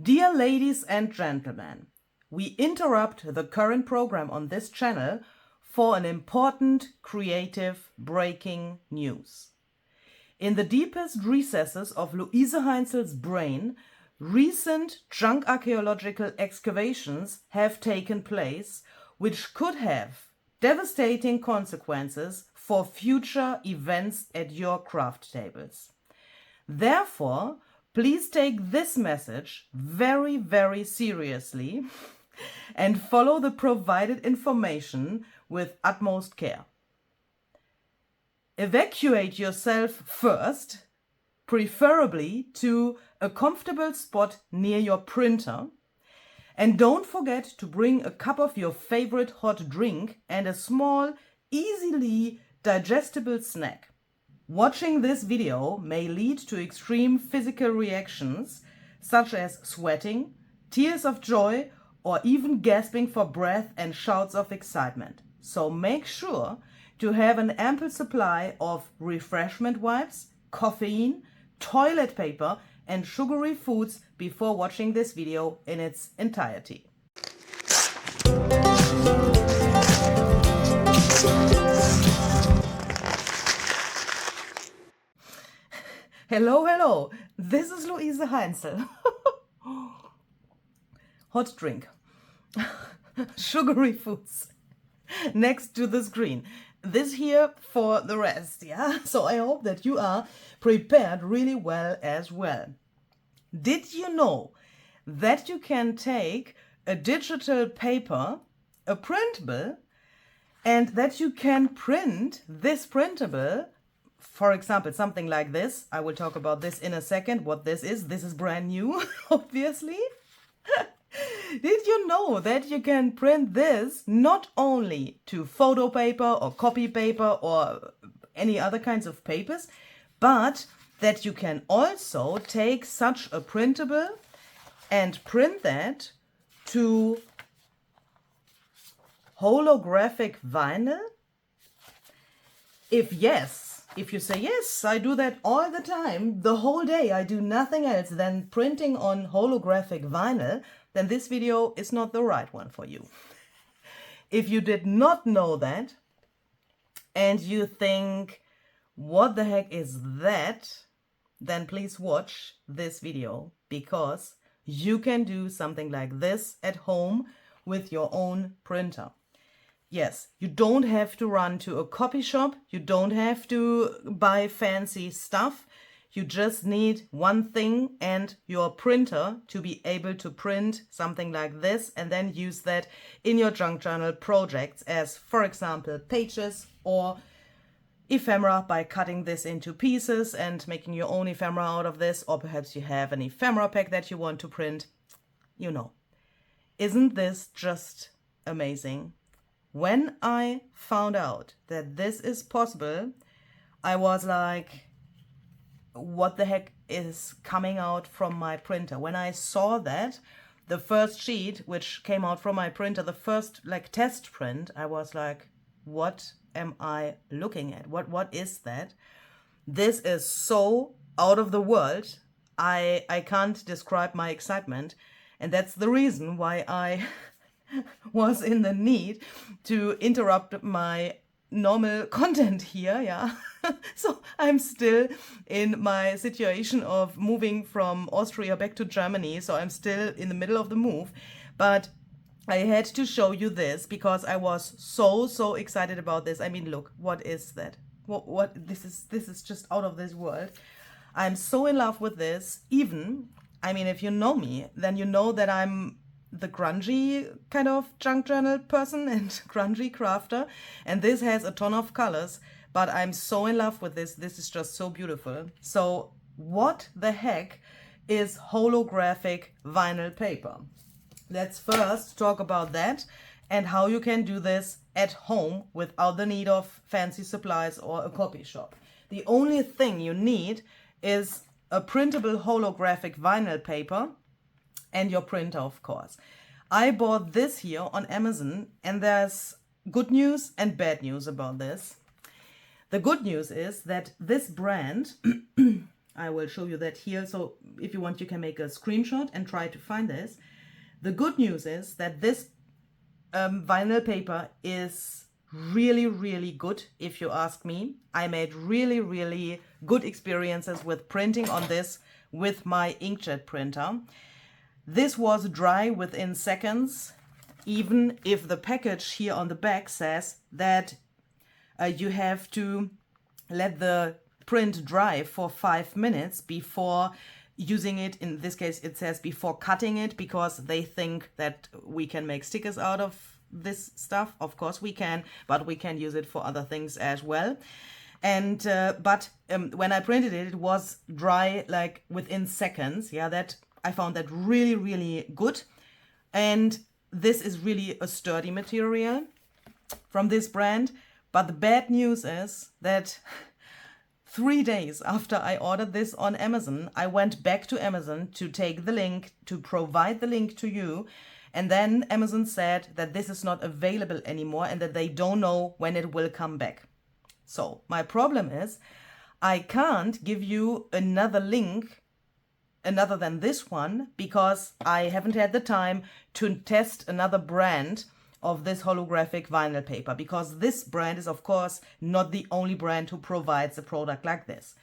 Dear ladies and gentlemen, we interrupt the current program on this channel for an important creative breaking news. In the deepest recesses of Luise Heinzl's brain, recent junk-archaeological excavations have taken place, which could have devastating consequences for future events at your craft tables. Therefore, please take this message very, very seriously and follow the provided information with utmost care. Evacuate yourself first, preferably to a comfortable spot near your printer, and don't forget to bring a cup of your favorite hot drink and a small, easily digestible snack. Watching this video may lead to extreme physical reactions such as sweating, tears of joy, or even gasping for breath and shouts of excitement. So make sure to have an ample supply of refreshment wipes, caffeine, toilet paper, and sugary foods before watching this video in its entirety. Hello, this is Luise Heinzl. Hot drink, sugary foods next to the screen. This here for the rest, yeah? So I hope that you are prepared really well as well. Did you know that you can take a digital paper, a printable, and that you can print this printable, for example, something like this. I will talk about this in a second, what this is. This is brand new, obviously. Did you know that you can print this not only to photo paper or copy paper or any other kinds of papers, but that you can also take such a printable and print that to holographic vinyl? If you say yes, I do that all the time, the whole day, I do nothing else than printing on holographic vinyl, then this video is not the right one for you. If you did not know that, and you think, what the heck is that? Then please watch this video, because you can do something like this at home with your own printer. Yes, you don't have to run to a copy shop, you don't have to buy fancy stuff. You just need one thing and your printer to be able to print something like this and then use that in your junk journal projects as, for example, pages or ephemera by cutting this into pieces and making your own ephemera out of this, or perhaps you have an ephemera pack that you want to print. You know, isn't this just amazing? When I found out that this is possible, I was like, what the heck is coming out from my printer? When I saw that, the first sheet which came out from my printer, the first like test print, I was like, what am I looking at? What is that? This is so out of the world. I can't describe my excitement, and that's the reason why I was in the need to interrupt my normal content here, yeah. So I'm still in my situation of moving from Austria back to Germany, so I'm still in the middle of the move, but I had to show you this because I was so excited about this. I mean, look, what is that? What this is just out of this world. I'm so in love with this. Even, I mean, if you know me, then you know that I'm the grungy kind of junk journal person and grungy crafter, and this has a ton of colors, but I'm so in love with this. This is just so beautiful. So what the heck is holographic vinyl paper? Let's first talk about that and how you can do this at home without the need of fancy supplies or a copy shop. The only thing you need is a printable holographic vinyl paper and your printer, of course. I bought this here on Amazon, and there's good news and bad news about this. The good news is that this brand I will show you that here. So if you want, you can make a screenshot and try to find this. The good news is that this vinyl paper is really, really good, if you ask me. I made really, really good experiences with printing on this with my inkjet printer. This was dry within seconds, even if the package here on the back says that you have to let the print dry for 5 minutes before using it. In this case, it says before cutting it, because they think that we can make stickers out of this stuff. Of course we can, but we can use it for other things as well. And when I printed it, it was dry like within seconds. Yeah, that I found that really, really good. And this is really a sturdy material from this brand. But the bad news is that 3 days after I ordered this on Amazon, I went back to Amazon to take the link, to provide the link to you. And then Amazon said that this is not available anymore and that they don't know when it will come back. So my problem is I can't give you another link another than this one, because I haven't had the time to test another brand of this holographic vinyl paper, because this brand is of course not the only brand who provides a product like this.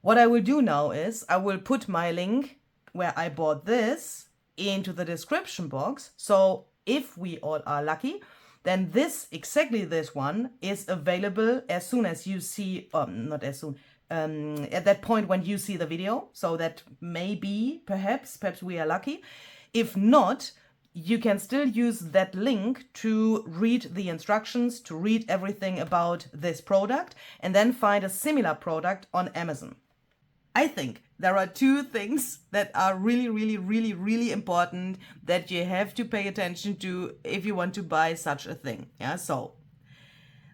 What I will do now is I will put my link where I bought this into the description box. So if we all are lucky, then exactly this one is available as soon as you see, not as soon, at that point when you see the video. So that maybe, perhaps we are lucky. If not, you can still use that link to read the instructions, to read everything about this product, and then find a similar product on Amazon. I think there are 2 things that are really, really, really, really important that you have to pay attention to if you want to buy such a thing. Yeah, so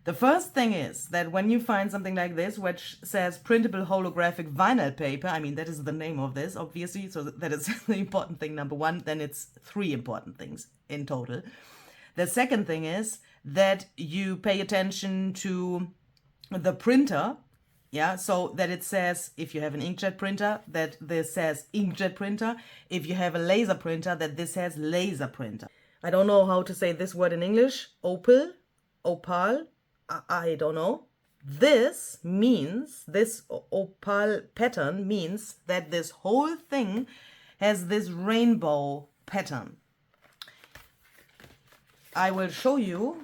the first thing is that when you find something like this, which says printable holographic vinyl paper, I mean, that is the name of this, obviously, so that is the important thing, number 1, then it's 3 important things in total. The second thing is that you pay attention to the printer. Yeah, so that it says, if you have an inkjet printer, that this says inkjet printer. If you have a laser printer, that this says laser printer. I don't know how to say this word in English. Opal, I don't know. This means, this opal pattern means that this whole thing has this rainbow pattern. I will show you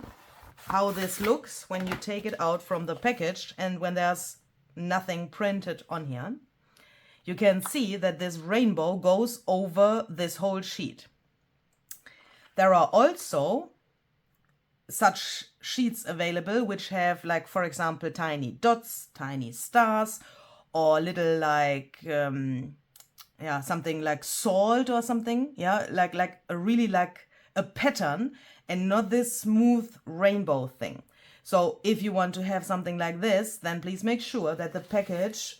how this looks when you take it out from the package and when there's nothing printed on here. You can see that this rainbow goes over this whole sheet. There are also such sheets available which have, like, for example, tiny dots, tiny stars, or little like something like salt or something, like a pattern, and not this smooth rainbow thing. So if you want to have something like this, then please make sure that the package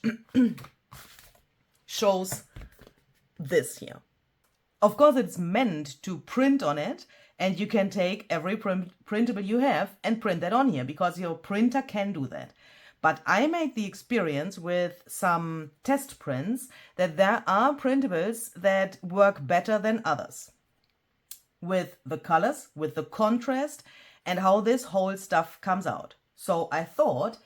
shows this here. Of course, it's meant to print on it, and you can take every printable you have and print that on here, because your printer can do that. But I made the experience with some test prints that there are printables that work better than others, with the colors, with the contrast, and how this whole stuff comes out. So I thought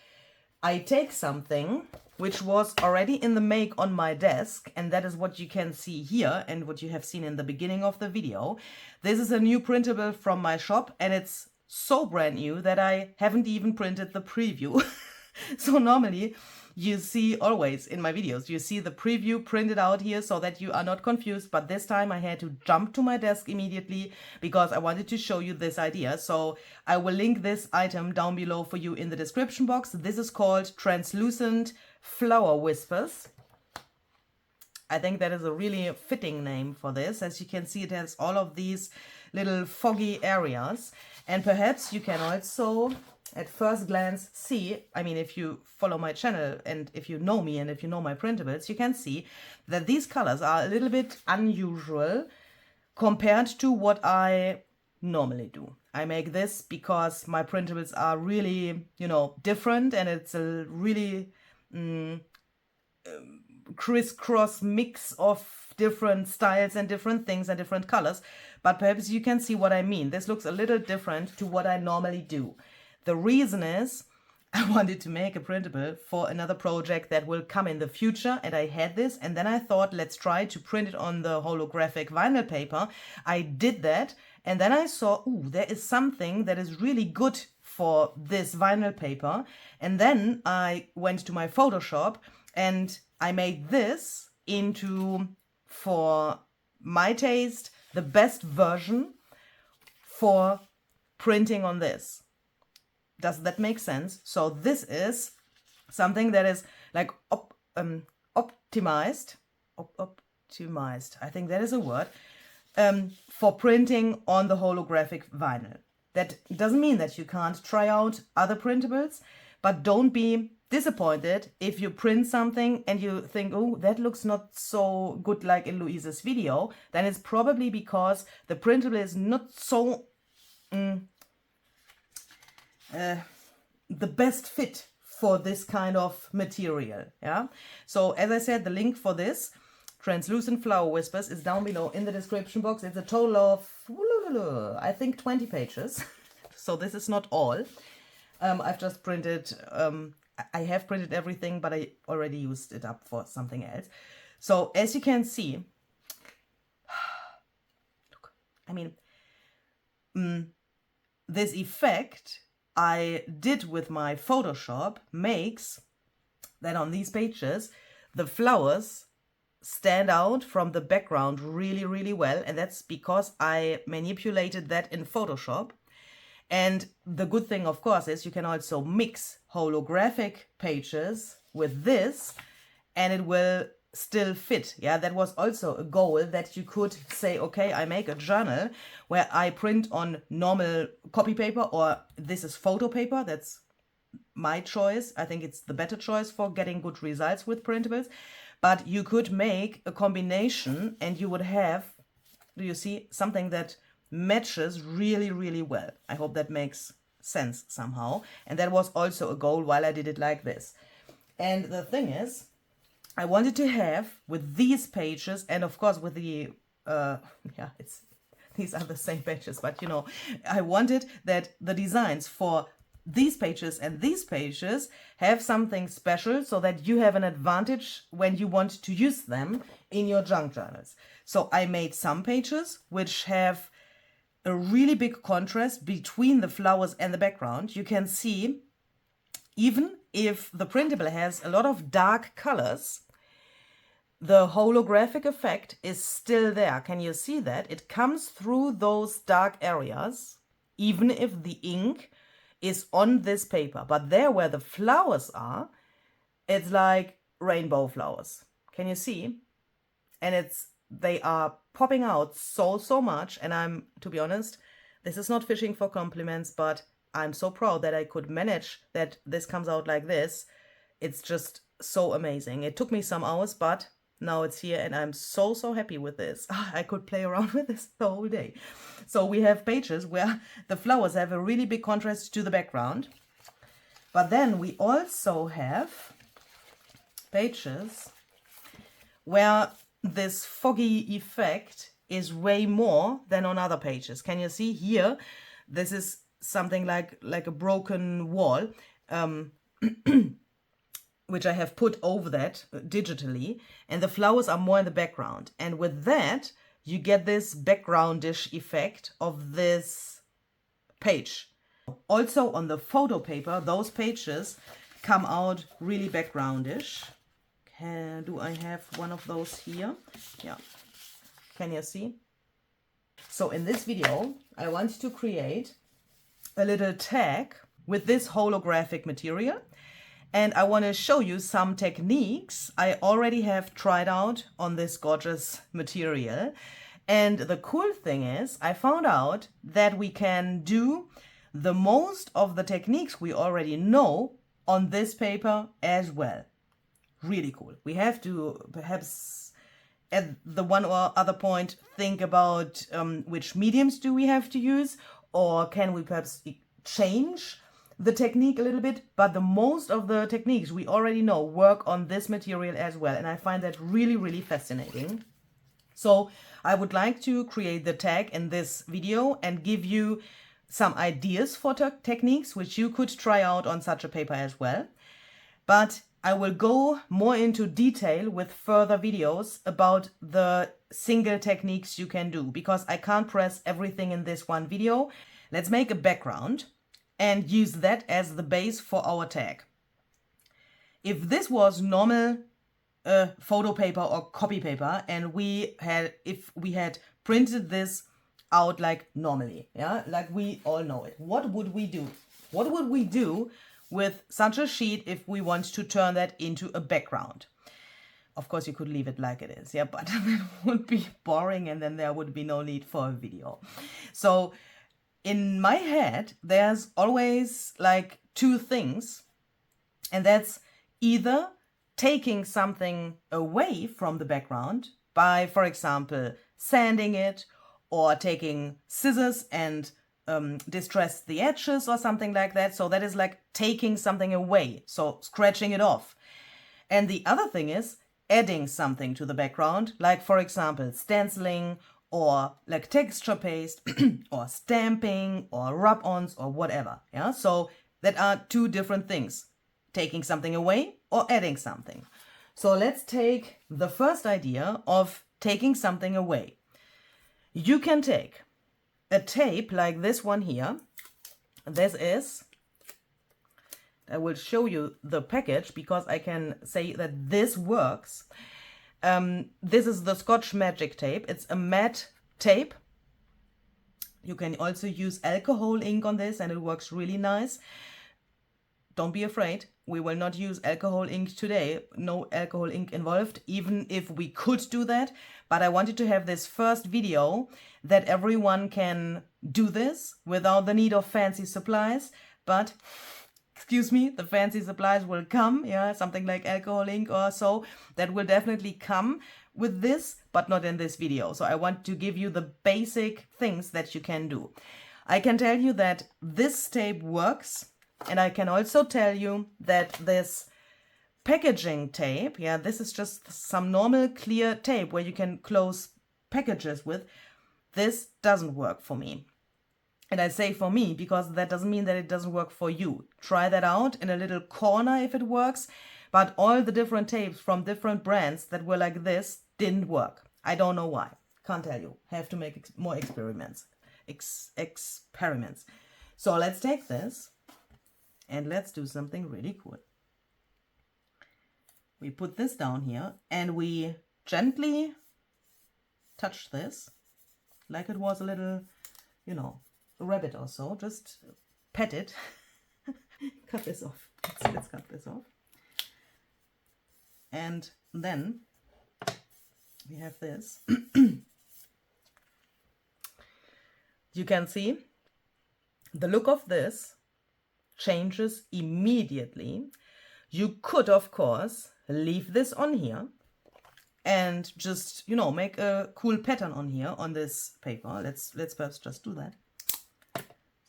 I take something which was already in the make on my desk, and that is what you can see here and what you have seen in the beginning of the video. This is a new printable from my shop, and it's so brand new that I haven't even printed the preview. So normally you see, always in my videos, you see the preview printed out here so that you are not confused. But this time I had to jump to my desk immediately because I wanted to show you this idea. So I will link this item down below for you in the description box. This is called Translucent Flower Whispers. I think that is a really fitting name for this. As you can see, it has all of these little foggy areas. And perhaps you can also, at first glance, see, I mean, if you follow my channel and if you know me and if you know my printables, you can see that these colors are a little bit unusual compared to what I normally do. I make this because my printables are really, you know, different, and it's a really crisscross mix of different styles and different things and different colors, but perhaps you can see what I mean. This looks a little different to what I normally do. The reason is I wanted to make a printable for another project that will come in the future, and I had this, and then I thought, let's try to print it on the holographic vinyl paper. I did that, and then I saw, ooh, there is something that is really good for this vinyl paper. And then I went to my Photoshop and I made this into, for my taste, the best version for printing on this. Does that make sense? So this is something that is like optimized, I think that is a word, for printing on the holographic vinyl. That doesn't mean that you can't try out other printables, but don't be disappointed if you print something and you think, oh, that looks not so good like in Luise's video. Then it's probably because the printable is not so the best fit for this kind of material. Yeah. So as I said, the link for this Translucent Flower Whispers is down below in the description box. It's a total of, I think, 20 pages. So this is not all. I've just printed, I have printed everything, but I already used it up for something else. So as you can see, look, I mean, this effect I did with my Photoshop makes that on these pages, the flowers stand out from the background really, really well. And that's because I manipulated that in Photoshop. And the good thing, of course, is you can also mix holographic pages with this and it will still fit. Yeah, that was also a goal, that you could say, okay, I make a journal where I print on normal copy paper, or this is photo paper. That's my choice. I think it's the better choice for getting good results with printables. But you could make a combination and you would have, do you see, something that matches really, really well. I hope that makes sense somehow. And that was also a goal while I did it like this. And the thing is, I wanted to have with these pages, and of course with the, these are the same pages, but you know, I wanted that the designs for these pages and these pages have something special so that you have an advantage when you want to use them in your junk journals. So I made some pages which have a really big contrast between the flowers and the background. You can see, even if the printable has a lot of dark colors, the holographic effect is still there. Can you see that? It comes through those dark areas, even if the ink is on this paper. But there where the flowers are, it's like rainbow flowers. Can you see? And they are popping out so much. And I'm, to be honest, this is not fishing for compliments, but I'm so proud that I could manage that this comes out like this. It's just so amazing. It took me some hours, but now it's here and I'm so happy with this. I could play around with this the whole day. So we have pages where the flowers have a really big contrast to the background. But then we also have pages where this foggy effect is way more than on other pages. Can you see here? This is something like a broken wall, which I have put over that digitally, and the flowers are more in the background. And with that, you get this backgroundish effect of this page. Also on the photo paper, those pages come out really backgroundish. Do I have one of those here? Yeah. Can you see? So in this video, I want to create a little tag with this holographic material. And I want to show you some techniques I already have tried out on this gorgeous material. And the cool thing is, I found out that we can do the most of the techniques we already know on this paper as well. Really cool. We have to perhaps at the one or other point think about which mediums do we have to use, or can we perhaps change the technique a little bit, but the most of the techniques we already know work on this material as well. And I find that really, really fascinating. So I would like to create the tag in this video and give you some ideas for techniques which you could try out on such a paper as well. But I will go more into detail with further videos about the single techniques you can do, because I can't press everything in this one video. Let's make a background and use that as the base for our tag. If this was normal photo paper or copy paper, and if we had printed this out like normally, yeah, like we all know it, what would we do? What would we do with such a sheet if we want to turn that into a background? Of course, you could leave it like it is, yeah, but it would be boring and then there would be no need for a video. So in my head, there's always like two things, and that's either taking something away from the background by, for example, sanding it, or taking scissors and distress the edges or something like that. So that is like taking something away, so scratching it off. And the other thing is adding something to the background, like for example stenciling, or like texture paste, or stamping, or rub-ons, or whatever. Yeah, so that are two different things: taking something away or adding something. So let's take the first idea of taking something away. You can take a tape like this one here. This is, I will show you the package because I can say that this works. This is the Scotch Magic tape. It's a matte tape. You can also use alcohol ink on this and it works really nice. Don't be afraid, we will not use alcohol ink today. No alcohol ink involved, even if we could do that. But I wanted to have this first video that everyone can do this without the need of fancy supplies. But, excuse me, the fancy supplies will come, yeah, something like alcohol ink or so. That will definitely come with this, but not in this video. So I want to give you the basic things that you can do. I can tell you that this tape works. And I can also tell you that this packaging tape, yeah, this is just some normal clear tape where you can close packages with. This doesn't work for me. And I say for me because that doesn't mean that it doesn't work for you. Try that out in a little corner if it works. But all the different tapes from different brands that were like this didn't work. I don't know why. Can't tell you. Have to make more experiments. Experiments. So let's take this. And let's do something really cool. We put this down here and we gently touch this like it was a little, you know, a rabbit or so. Just pet it. Cut this off. Let's cut this off. And then we have this. You can see the look of this changes immediately. You could, of course, leave this on here and just, you know, make a cool pattern on here on this paper. Let's first just do that.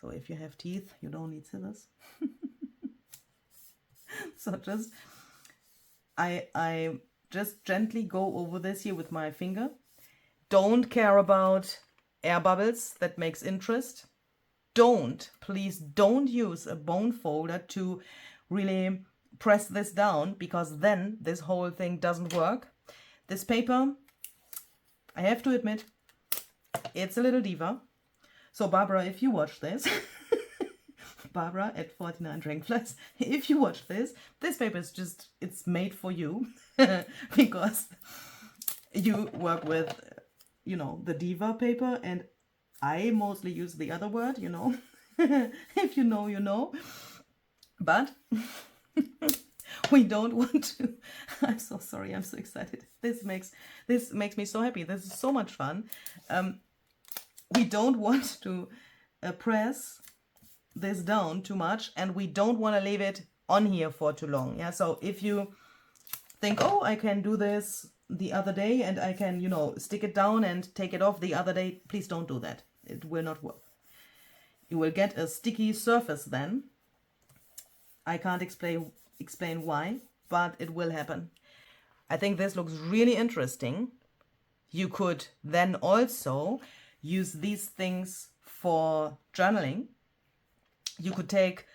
So if you have teeth, you don't need scissors. So just I just gently go over this here with my finger. Don't care about air bubbles. That makes interest. Please don't use a bone folder to really press this down, because then this whole thing doesn't work. This paper, I have to admit, it's a little diva. So Barbara, if you watch this, Barbara at 49 Dragonflies, if you watch this paper is just, it's made for you because you work with, you know, the diva paper, and I mostly use the other word, you know. If you know, you know. But we don't want to. I'm so sorry, I'm so excited. This makes me so happy. This is so much fun. We don't want to press this down too much, and we don't want to leave it on here for too long. Yeah, so if you think, oh, I can do this the other day and I can, you know, stick it down and take it off the other day, please don't do that. It will not work. You will get a sticky surface then, I can't explain why, but it will happen. I think this looks really interesting. You could then also use these things for journaling. You could take,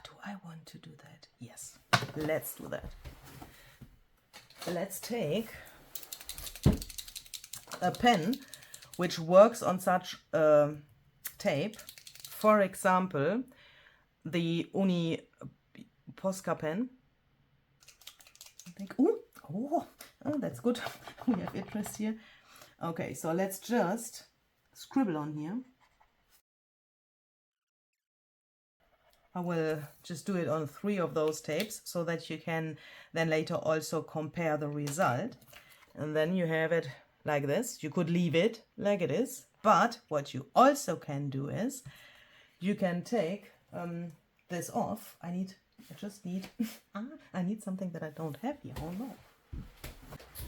do I want to do that? Yes, let's do that. Let's take a pen which works on such tape. For example, the Uni Posca pen. I think, oh, that's good. We have interest here. Okay, so let's just scribble on here. I will just do it on 3 of those tapes so that you can then later also compare the result. And then you have it like this. You could leave it like it is, but what you also can do is you can take this off. I just need I need something that I don't have here. Oh no.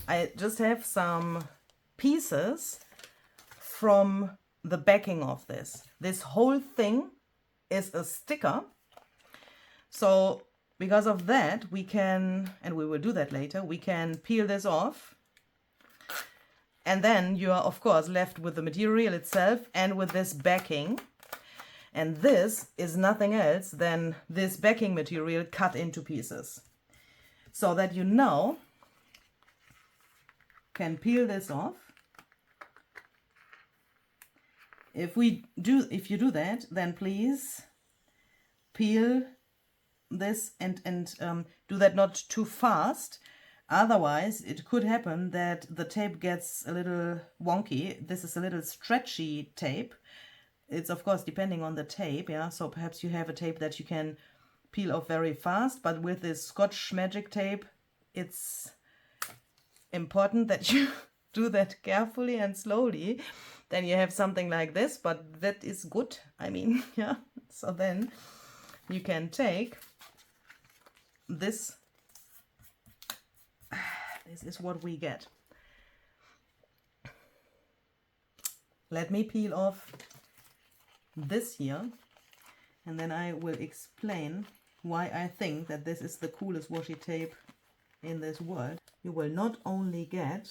I just have some pieces from the backing of this. This whole thing is a sticker. So because of that, we can, and we will do that later, we can peel this off. And then you are, of course, left with the material itself and with this backing. And this is nothing else than this backing material cut into pieces. So that you now can peel this off. If you do that, then please peel this and do that not too fast. Otherwise, it could happen that the tape gets a little wonky. This is a little stretchy tape. It's of course depending on the tape, yeah. So perhaps you have a tape that you can peel off very fast, but with this Scotch Magic tape, it's important that you do that carefully and slowly. Then you have something like this, but that is good. I mean, yeah. So then you can take this. This is what we get. Let me peel off this here, and then I will explain why I think that this is the coolest washi tape in this world. You will not only get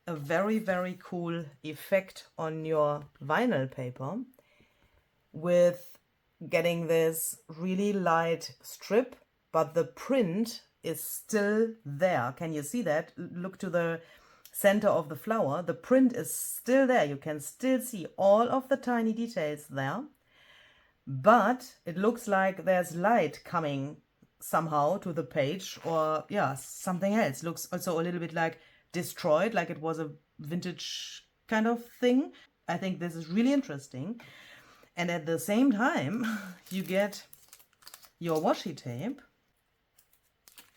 a very, very cool effect on your vinyl paper with getting this really light strip, but the print is still there. Can you see that? Look to the center of the flower. The print is still there. You can still see all of the tiny details there, but it looks like there's light coming somehow to the page, or yeah, something else. Looks also a little bit like destroyed, like it was a vintage kind of thing. I think this is really interesting. And at the same time, you get your washi tape,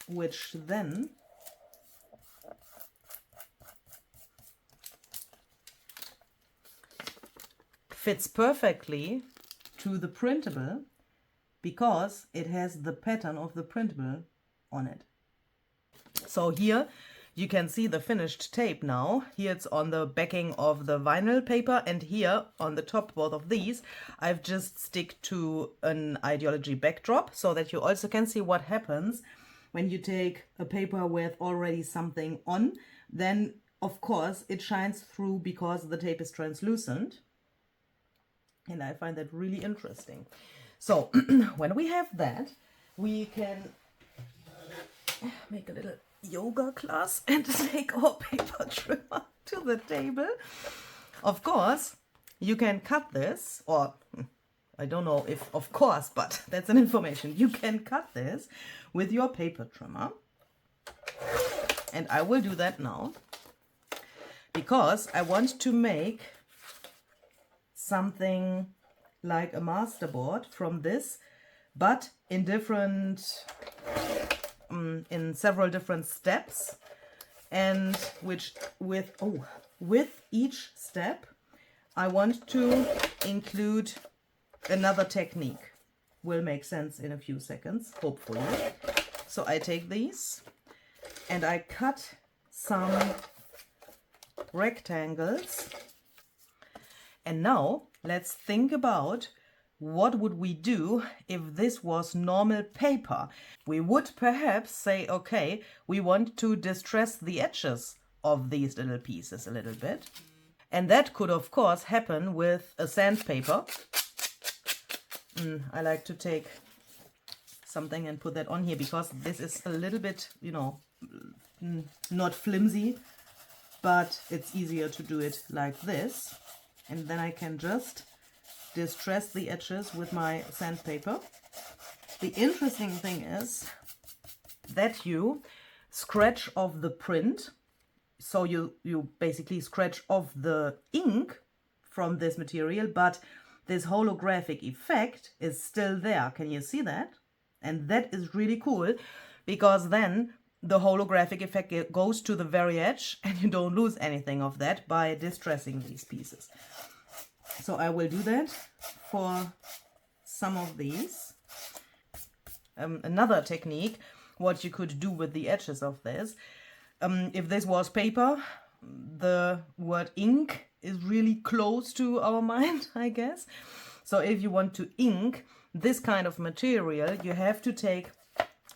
which then fits perfectly to the printable because it has the pattern of the printable on it. So here you can see the finished tape now. Here it's on the backing of the vinyl paper, and here on the top, both of these, I've just stick to an ideology backdrop so that you also can see what happens when you take a paper with already something on. Then of course it shines through because the tape is translucent, and I find that really interesting. So when we have that, we can make a little yoga class and take our paper trimmer to the table. Of course, you can cut this, or I don't know if of course, but that's an information. You can cut this with your paper trimmer. And I will do that now because I want to make something like a masterboard from this, but in different in several different steps, and with each step I want to include another technique. Will make sense in a few seconds, hopefully. So I take these and I cut some rectangles And now let's think about what would we do if this was normal paper. We would perhaps say, okay, we want to distress the edges of these little pieces a little bit. And that could, of course, happen with a sandpaper. I like to take something and put that on here because this is a little bit, you know, not flimsy, but it's easier to do it like this. And then I can just distress the edges with my sandpaper. The interesting thing is that you scratch off the print. So you basically scratch off the ink from this material, but this holographic effect is still there. Can you see that? And that is really cool because then the holographic effect goes to the very edge and you don't lose anything of that by distressing these pieces. So I will do that for some of these. Another technique, what you could do with the edges of this, if this was paper, the word ink is really close to our mind, I guess. So if you want to ink this kind of material, you have to take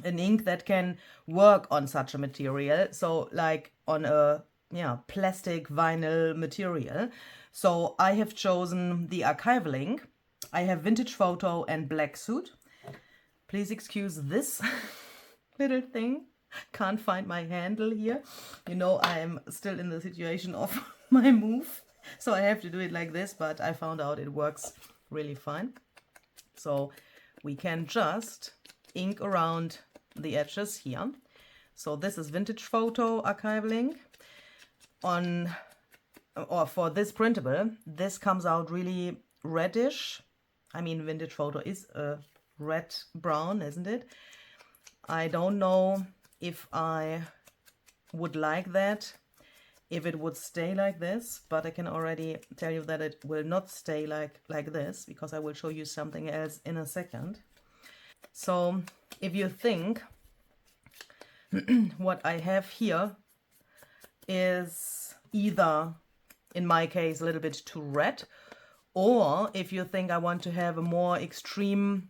an ink that can work on such a material. So like on a plastic vinyl material. So I have chosen the archival ink. I have Vintage Photo and Black Suit. Please excuse this little thing. Can't find my handle here. You know, I'm still in the situation of my move, so I have to do it like this, but I found out it works really fine. So we can just ink around the edges here. So this is Vintage Photo archival ink. For this printable, this comes out really reddish. I mean, Vintage Photo is a red brown, isn't it? I don't know if I would like that, if it would stay like this, but I can already tell you that it will not stay like this, because I will show you something else in a second. So if you think what I have here is either, in my case, a little bit too red, or if you think I want to have a more extreme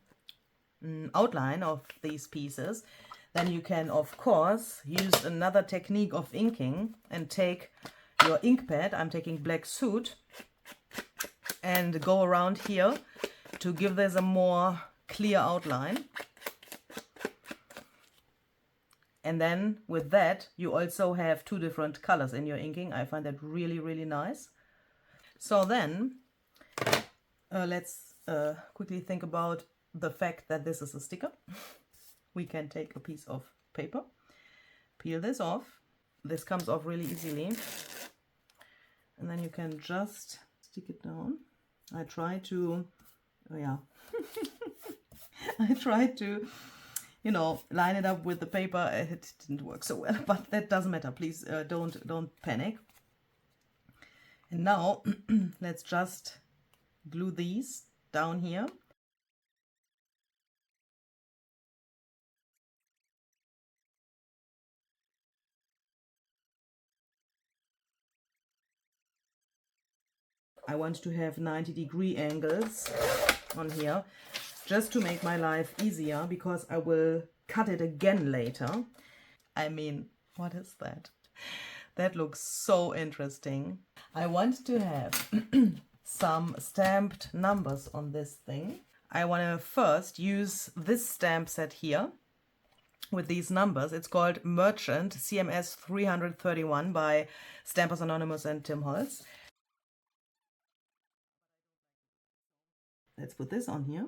outline of these pieces, then you can, of course, use another technique of inking and take your ink pad. I'm taking Black Suit and go around here to give this a more clear outline. And then with that, you also have two different colors in your inking. I find that really, really nice. So then let's quickly think about the fact that this is a sticker. We can take a piece of paper, peel this off. This comes off really easily. And then you can just stick it down. I tried to, I tried to, you know, line it up with the paper. It didn't work so well, but that doesn't matter. Please don't panic. And now let's just glue these down here. I want to have 90-degree angles on here just to make my life easier, because I will cut it again later. I mean, what is that? That looks so interesting. I want to have some stamped numbers on this thing. I want to first use this stamp set here with these numbers. It's called Merchant CMS 331 by Stampers Anonymous and Tim Holtz. Let's put this on here.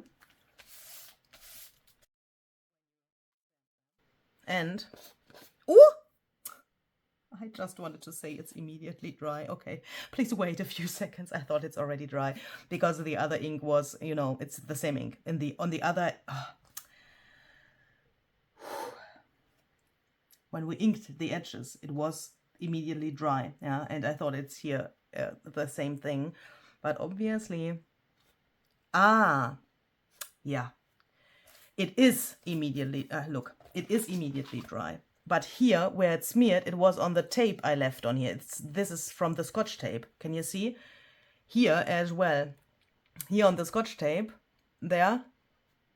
And, ooh! I just wanted to say it's immediately dry. Okay, please wait a few seconds. I thought it's already dry because the other ink was, you know, it's the same ink. On the other, when we inked the edges, it was immediately dry. Yeah, and I thought it's here the same thing, but obviously. Yeah, it is immediately, look, it is immediately dry. But here, where it's smeared, it was on the tape I left on here. This is from the Scotch tape. Can you see? Here as well. Here on the Scotch tape, there,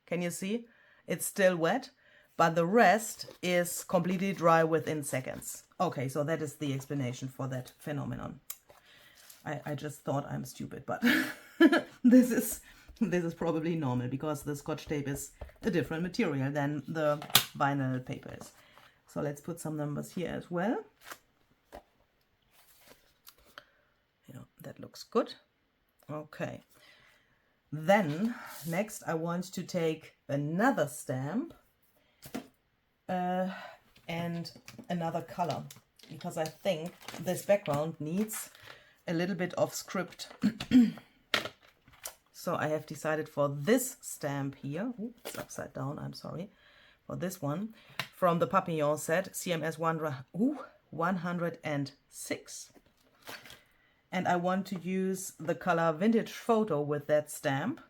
can you see? It's still wet, but the rest is completely dry within seconds. Okay, so that is the explanation for that phenomenon. I just thought I'm stupid, but this is probably normal because the Scotch tape is a different material than the vinyl paper is. So let's put some numbers here as well. Yeah, that looks good. Okay. Then next I want to take another stamp and another color, because I think this background needs a little bit of script. So I have decided for this stamp here, ooh, it's upside down, I'm sorry, for this one, from the Papillon set, CMS 106. And I want to use the color Vintage Photo with that stamp.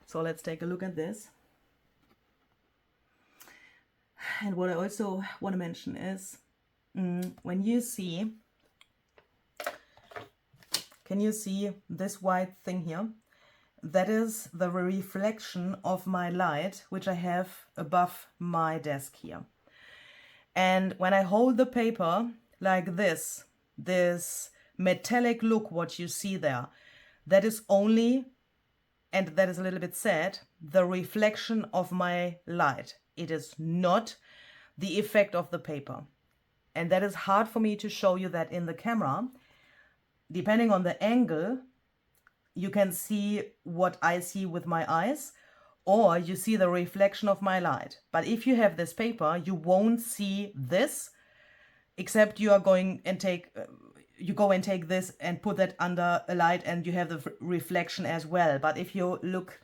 So let's take a look at this. And what I also want to mention is, when you see, can you see this white thing here? That is the reflection of my light, which I have above my desk here. And when I hold the paper like this metallic look, what you see there, that is only, and that is a little bit sad, the reflection of my light. It is not the effect of the paper. And that is hard for me to show you that in the camera. Depending on the angle, you can see what I see with my eyes, or you see the reflection of my light. But if you have this paper, you won't see this, except you are going and take, you go and take this and put that under a light and you have the reflection as well. But if you look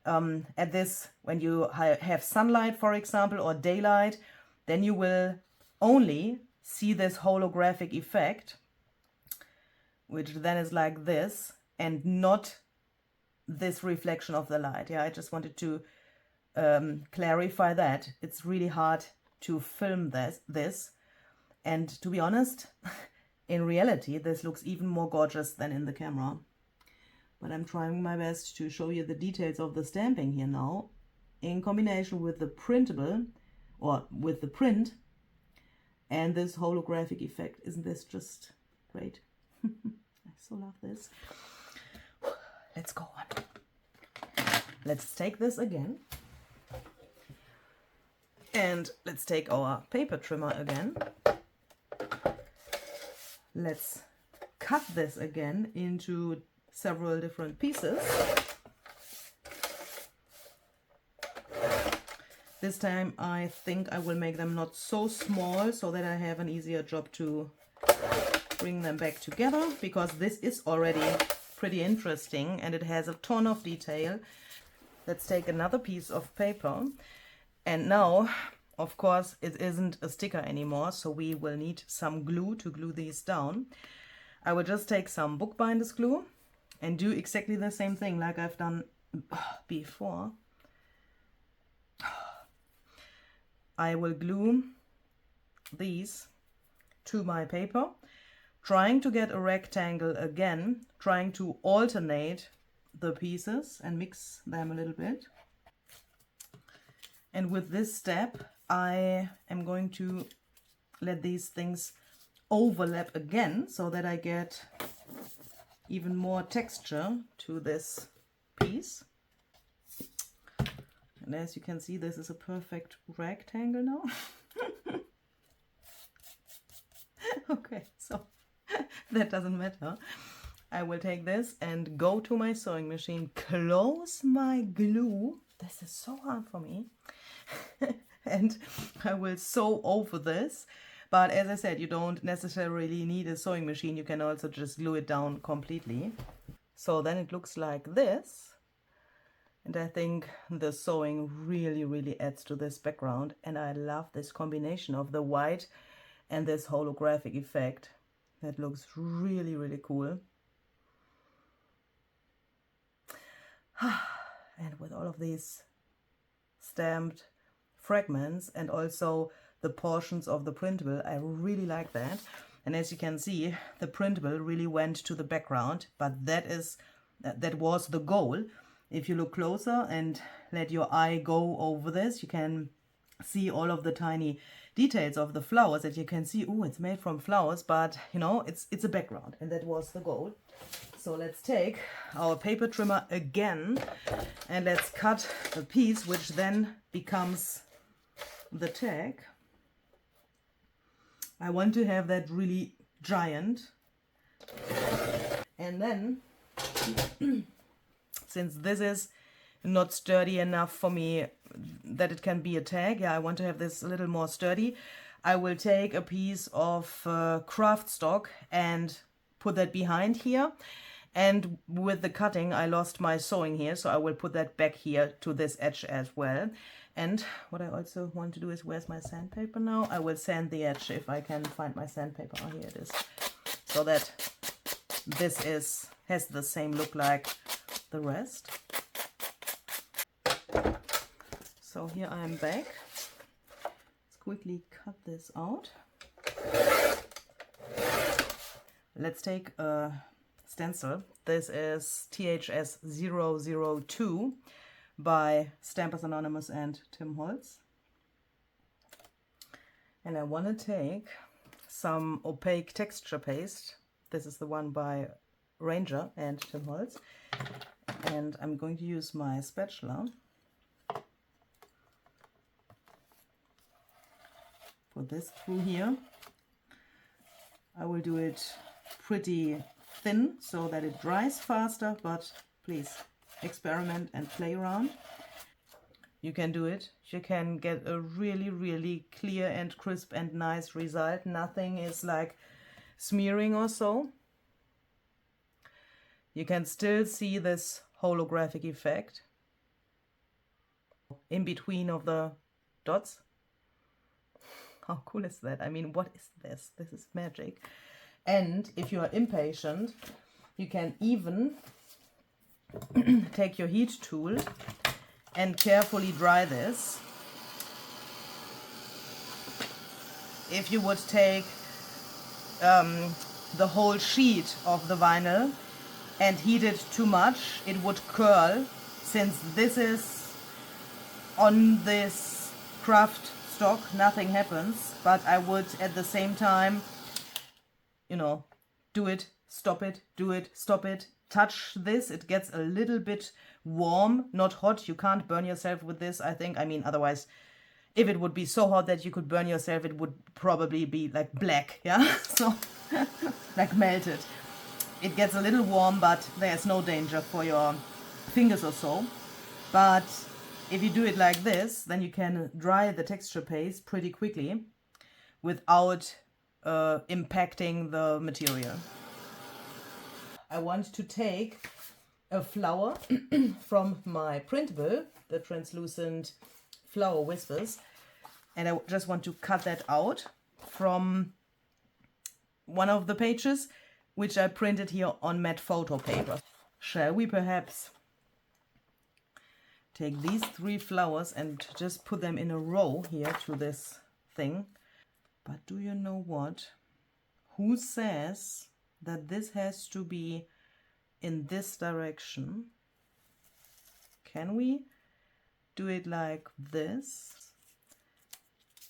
at this when you have sunlight, for example, or daylight, then you will only see this holographic effect, which then is like this, and not this reflection of the light. Yeah, I just wanted to clarify that. It's really hard to film this. And to be honest, in reality, this looks even more gorgeous than in the camera. But I'm trying my best to show you the details of the stamping here now, in combination with the printable, or with the print, and this holographic effect. Isn't this just great? I so love this. Let's go on. Let's take this again. And let's take our paper trimmer again. Let's cut this again into several different pieces. This time I think I will make them not so small so that I have an easier job to bring them back together, because this is already pretty interesting and it has a ton of detail. Let's take another piece of paper, and now of course it isn't a sticker anymore, so we will need some glue to glue these down. I will just take some bookbinders glue and do exactly the same thing like I've done before. I will glue these to my paper, trying to get a rectangle again, trying to alternate the pieces and mix them a little bit. And with this step, I am going to let these things overlap again so that I get even more texture to this piece. And as you can see, this is a perfect rectangle now. Okay, so that doesn't matter. I will take this and go to my sewing machine, close my glue. This is so hard for me. And I will sew over this. But as I said, you don't necessarily need a sewing machine. You can also just glue it down completely. So then it looks like this. And I think the sewing really adds to this background. And I love this combination of the white and this holographic effect. That looks really cool. And with all of these stamped fragments and also the portions of the printable, I really like that. And as you can see, the printable really went to the background, but that was the goal. If you look closer and let your eye go over this, you can see all of the tiny details of the flowers that you can see. Oh, it's made from flowers, but you know, it's a background, and that was the goal. So let's take our paper trimmer again and let's cut a piece which then becomes the tag. I want to have that really giant. And then, since this is not sturdy enough for me that it can be a tag, yeah, I want to have this a little more sturdy, I will take a piece of craft stock and put that behind here. And with the cutting, I lost my sewing here, so I will put that back here to this edge as well. And what I also want to do is, where's my sandpaper now? I will sand the edge if I can find my sandpaper. Oh, here it is. So that this has the same look like the rest. So here I am back. Let's quickly cut this out. Let's take a stencil. This is THS 002 by Stampers Anonymous and Tim Holtz. And I want to take some opaque texture paste. This is the one by Ranger and Tim Holtz. And I'm going to use my spatula. Put this through here. I will do it pretty thin so that it dries faster, but please experiment and play around. You can do it. You can get a really, really clear and crisp and nice result. Nothing is like smearing or so. You can still see this holographic effect in between of the dots. How cool is that? I mean, what is this? This is magic. And if you are impatient, you can even take your heat tool and carefully dry this. If you would take the whole sheet of the vinyl and heat it too much, it would curl. Since this is on this craft stock, nothing happens, but I would at the same time, you know, do it, stop it, do it, stop it, touch this. It gets a little bit warm, not hot. You can't burn yourself with this, I think. I mean, otherwise, if it would be so hot that you could burn yourself, it would probably be like black, yeah? So, like melted. It gets a little warm, but there's no danger for your fingers or so. But if you do it like this, then you can dry the texture paste pretty quickly without impacting the material. I want to take a flower from my printable, the translucent flower whispers, and I just want to cut that out from one of the pages which I printed here on matte photo paper. Shall we perhaps take these 3 flowers and just put them in a row here to this thing? But do you know what? Who says that this has to be in this direction? Can we do it like this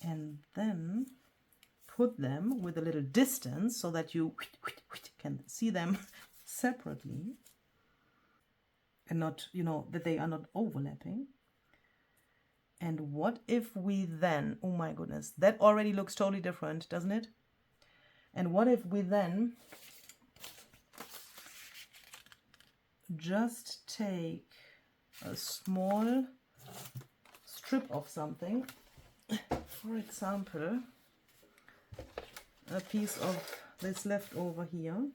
and then put them with a little distance so that you can see them separately and not, you know, that they are not overlapping? And what if we then, oh my goodness, that already looks totally different, doesn't it? And what if we then just take a small strip of something, for example, a piece of this left over here,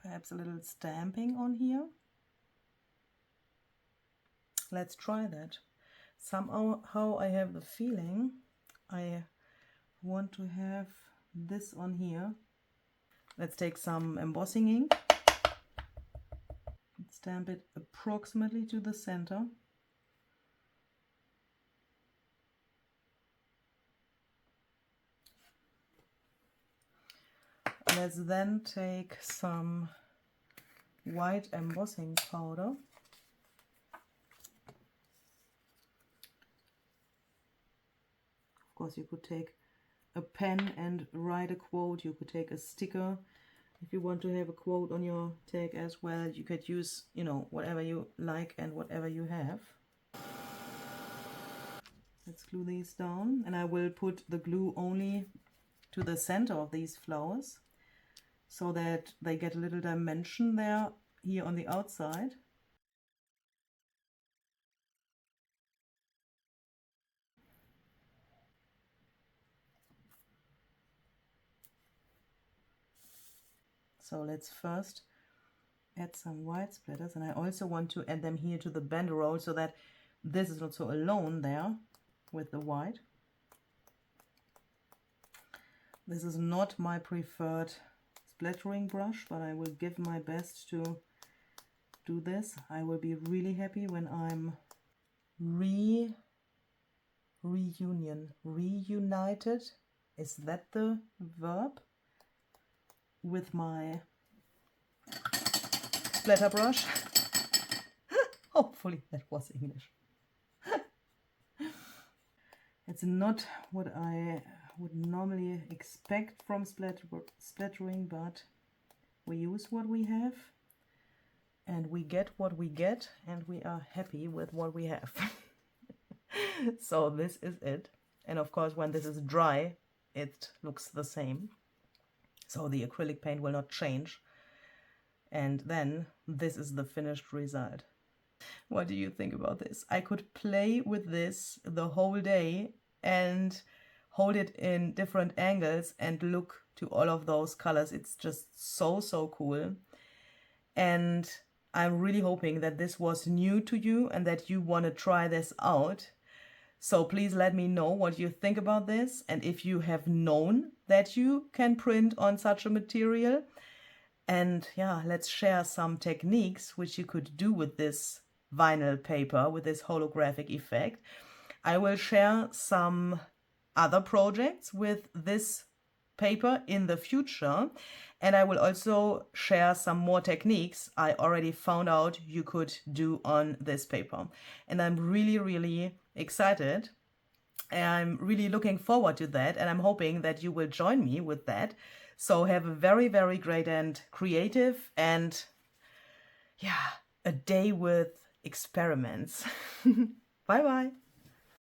perhaps a little stamping on here. Let's try that. Somehow I have the feeling I want to have this on here. Let's take some embossing ink. stamp it approximately to the center. Let's then take some white embossing powder. Of course, you could take a pen and write a quote. You could take a sticker. If you want to have a quote on your tag as well, you could use, you know, whatever you like and whatever you have. Let's glue these down, and I will put the glue only to the center of these flowers so that they get a little dimension there, here on the outside. So let's first add some white splatters, and I also want to add them here to the banderole so that this is not so alone there with the white. This is not my preferred splattering brush, but I will give my best to do this. I will be really happy when I'm reunited. Is that the verb? With my splatter brush. Hopefully that was English. It's not what I would normally expect from splattering, but we use what we have and we get what we get, and we are happy with what we have. So this is it. And of course, when this is dry, it looks the same. So the acrylic paint will not change. And then this is the finished result. What do you think about this? I could play with this the whole day and hold it in different angles and look to all of those colors. It's just so, so cool. And I'm really hoping that this was new to you and that you want to try this out. So please let me know what you think about this, and if you have known that you can print on such a material. And yeah, let's share some techniques which you could do with this vinyl paper, with this holographic effect. I will share some other projects with this paper in the future, and I will also share some more techniques I already found out you could do on this paper. And I'm really, really excited. I'm really looking forward to that, and I'm hoping that you will join me with that. So have a very, very great and creative, and yeah, a day with experiments. Bye bye.